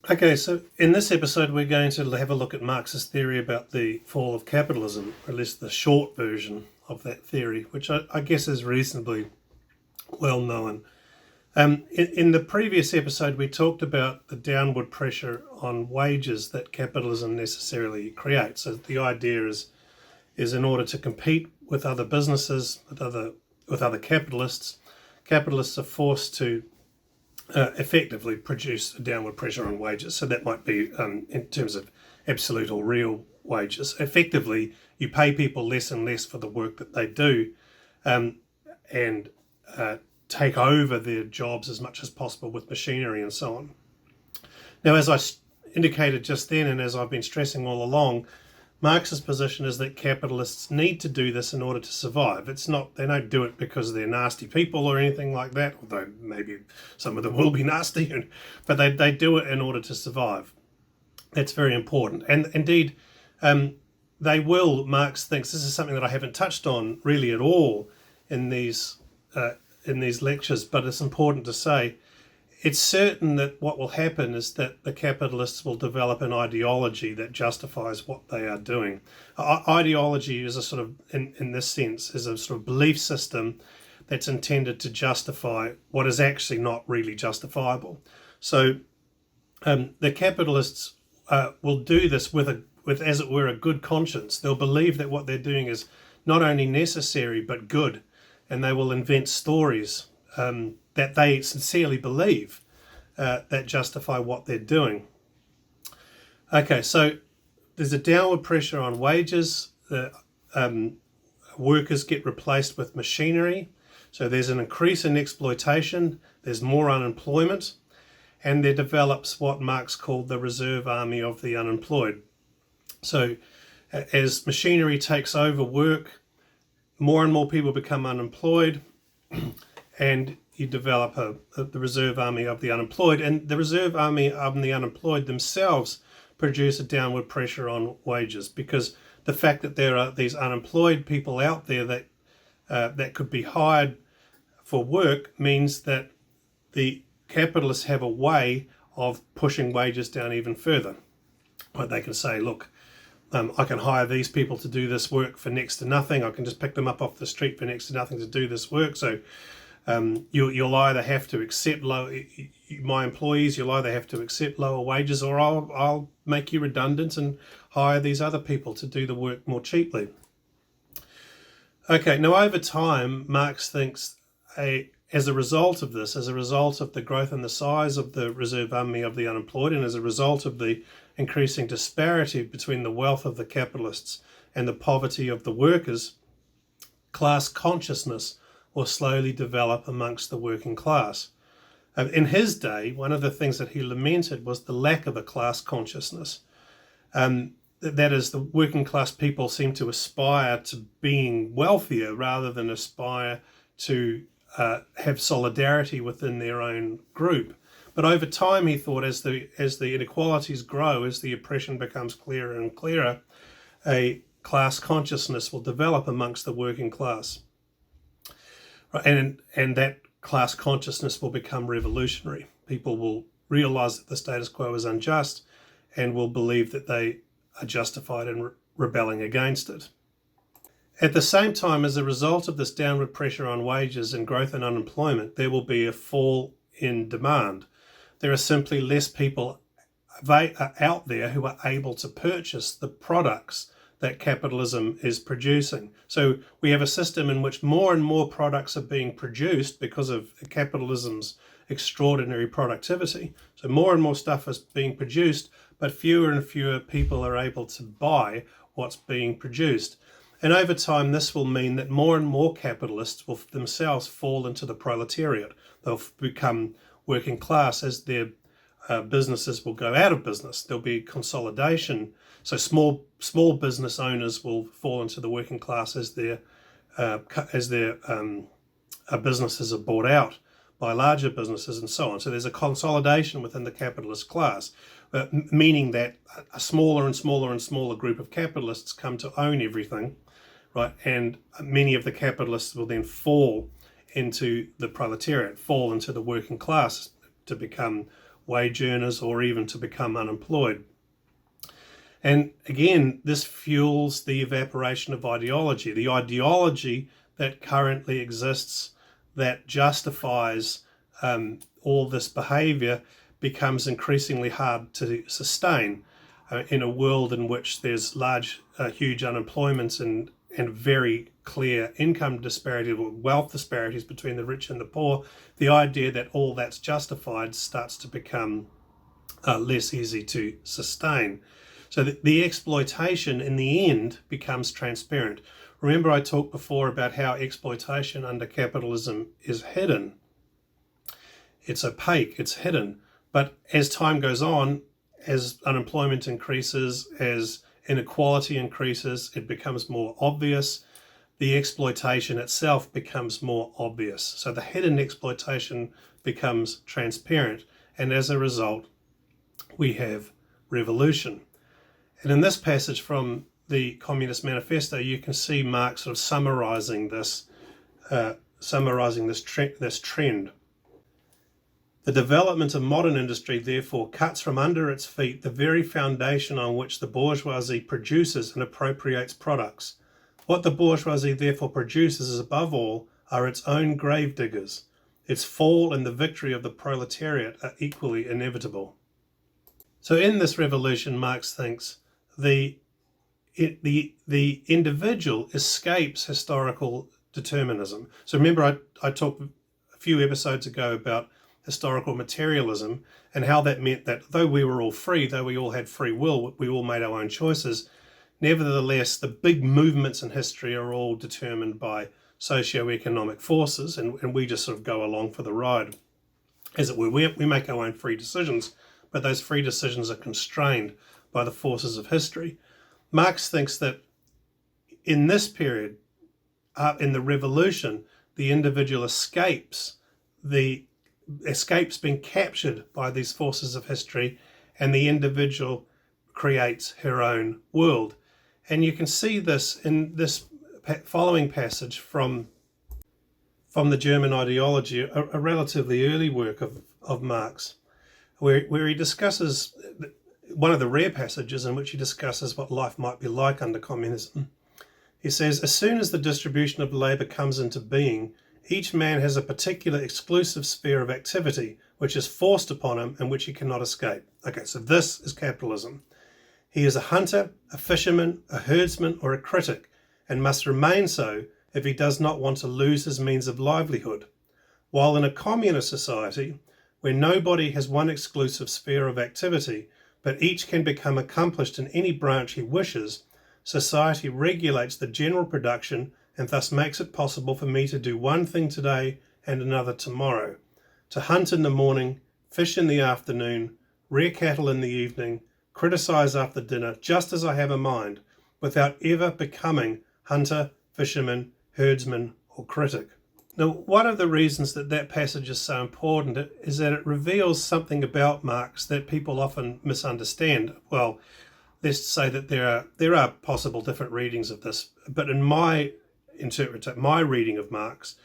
Okay, so in this episode, we're going to have a look at Marx's theory about the fall of capitalism, or at least the short version of that theory, which I guess is reasonably well known. In the previous episode, we talked about the downward pressure on wages that capitalism necessarily creates. So the idea is in order to compete with other businesses, with other capitalists are forced to effectively produce a downward pressure on wages. So that might be in terms of absolute or real wages. Effectively, you pay people less and less for the work that they do, and take over their jobs as much as possible with machinery and so on. Now, as I indicated just then, and as I've been stressing all along, Marx's position is that capitalists need to do this in order to survive. It's not, they don't do it because they're nasty people or anything like that, although maybe some of them will be nasty, but they do it in order to survive. That's very important. And indeed, they will, Marx thinks, this is something that I haven't touched on really at all in these lectures, but it's important to say, it's certain that what will happen is that the capitalists will develop an ideology that justifies what they are doing. Ideology is a sort of, in this sense, is a sort of belief system that's intended to justify what is actually not really justifiable. So the capitalists will do this with, as it were, a good conscience. They'll believe that what they're doing is not only necessary but good, and they will invent stories that they sincerely believe that justify what they're doing. Okay, so there's a downward pressure on wages. Workers get replaced with machinery. So there's an increase in exploitation. There's more unemployment. And there develops what Marx called the reserve army of the unemployed. So as machinery takes over work, more and more people become unemployed, and you develop the reserve army of the unemployed. And the reserve army of the unemployed themselves produce a downward pressure on wages, because the fact that there are these unemployed people out there that could be hired for work means that the capitalists have a way of pushing wages down even further. But they can say, look, I can hire these people to do this work for next to nothing. I can just pick them up off the street for next to nothing to do this work. So you'll either have to accept my employees, you'll either have to accept lower wages, or I'll make you redundant and hire these other people to do the work more cheaply. Okay, now over time, Marx thinks as a result of this, as a result of the growth in the size of the reserve army of the unemployed, and as a result of the increasing disparity between the wealth of the capitalists and the poverty of the workers, class consciousness will slowly develop amongst the working class. In his day, one of the things that he lamented was the lack of a class consciousness. That is, the working class people seem to aspire to being wealthier rather than aspire to have solidarity within their own group. But over time, he thought, as the inequalities grow, as the oppression becomes clearer and clearer, a class consciousness will develop amongst the working class. And that class consciousness will become revolutionary. People will realize that the status quo is unjust and will believe that they are justified in rebelling against it. At the same time, as a result of this downward pressure on wages and growth in unemployment, there will be a fall in demand. There are simply less people out there who are able to purchase the products that capitalism is producing. So we have a system in which more and more products are being produced because of capitalism's extraordinary productivity. So more and more stuff is being produced, but fewer and fewer people are able to buy what's being produced. And over time, this will mean that more and more capitalists will themselves fall into the proletariat. They'll become working class as their businesses will go out of business. There'll be consolidation. So small business owners will fall into the working class as their businesses are bought out by larger businesses and so on. So there's a consolidation within the capitalist class, meaning that a smaller and smaller and smaller group of capitalists come to own everything, right? And many of the capitalists will then fall into the proletariat, fall into the working class to become wage earners, or even to become unemployed. And again, this fuels the evaporation of ideology. The ideology that currently exists that justifies all this behavior becomes increasingly hard to sustain in a world in which there's huge unemployment and very clear income disparity or wealth disparities between the rich and the poor. The idea that all that's justified starts to become less easy to sustain. So the exploitation in the end becomes transparent. Remember, I talked before about how exploitation under capitalism is hidden. It's opaque, it's hidden. But as time goes on, as unemployment increases, as inequality increases, it becomes more obvious. The exploitation itself becomes more obvious. So the hidden exploitation becomes transparent. And as a result, we have revolution. And in this passage from the Communist Manifesto, you can see Marx sort of summarizing this trend. The development of modern industry, therefore, cuts from under its feet the very foundation on which the bourgeoisie produces and appropriates products. What the bourgeoisie therefore produces, above all, are its own gravediggers. Its fall and the victory of the proletariat are equally inevitable. So in this revolution, Marx thinks the individual escapes historical determinism. So remember, I talked a few episodes ago about historical materialism and how that meant that though we were all free, though we all had free will, we all made our own choices, nevertheless, the big movements in history are all determined by socio-economic forces, and we just sort of go along for the ride. As it were, we make our own free decisions, but those free decisions are constrained by the forces of history. Marx thinks that in this period, in the revolution, the individual escapes being captured by these forces of history, and the individual creates her own world. And you can see this in this following passage from the German ideology, a relatively early work of Marx, where he discusses one of the rare passages in which he discusses what life might be like under communism. He says, as soon as the distribution of labour comes into being, each man has a particular exclusive sphere of activity which is forced upon him and which he cannot escape. Okay, so this is capitalism. He is a hunter, a fisherman, a herdsman, or a critic, and must remain so if he does not want to lose his means of livelihood. While in a communist society, where nobody has one exclusive sphere of activity, but each can become accomplished in any branch he wishes, society regulates the general production and thus makes it possible for me to do one thing today and another tomorrow, to hunt in the morning, fish in the afternoon, rear cattle in the evening, criticize after dinner, just as I have a mind, without ever becoming hunter, fisherman, herdsman, or critic. Now, one of the reasons that passage is so important is that it reveals something about Marx that people often misunderstand. Well, let's say that there are possible different readings of this, but in my reading of Marx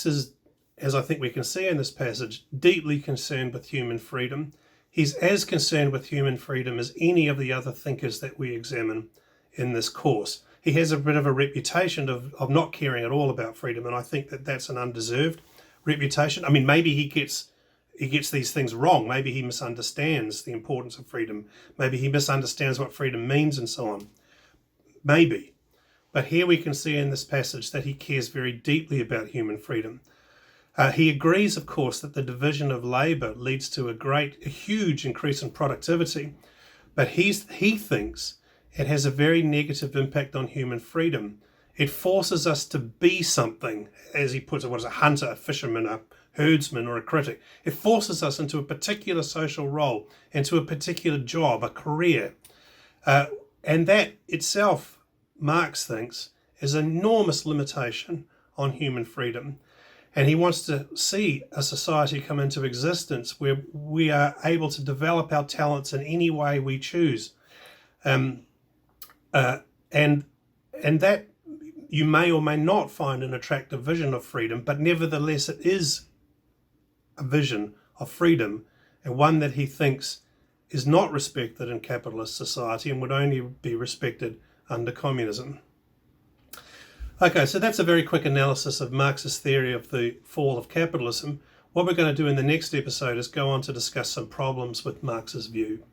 is, as I think we can see in this passage, deeply concerned with human freedom. He's as concerned with human freedom as any of the other thinkers that we examine in this course. He has a bit of a reputation of not caring at all about freedom, and I think that that's an undeserved reputation. I mean, maybe he gets these things wrong. Maybe he misunderstands the importance of freedom. Maybe he misunderstands what freedom means and so on. Maybe. But here we can see in this passage that he cares very deeply about human freedom. He agrees, of course, that the division of labour leads to a huge increase in productivity, but he thinks it has a very negative impact on human freedom. It forces us to be something, as he puts it, what is a hunter, a fisherman, a herdsman, or a critic. It forces us into a particular social role, into a particular job, a career. And that itself, Marx thinks, is an enormous limitation on human freedom. And he wants to see a society come into existence where we are able to develop our talents in any way we choose. And that you may or may not find an attractive vision of freedom, but nevertheless it is a vision of freedom, and one that he thinks is not respected in capitalist society and would only be respected under communism. Okay, so that's a very quick analysis of Marx's theory of the fall of capitalism. What we're going to do in the next episode is go on to discuss some problems with Marx's view.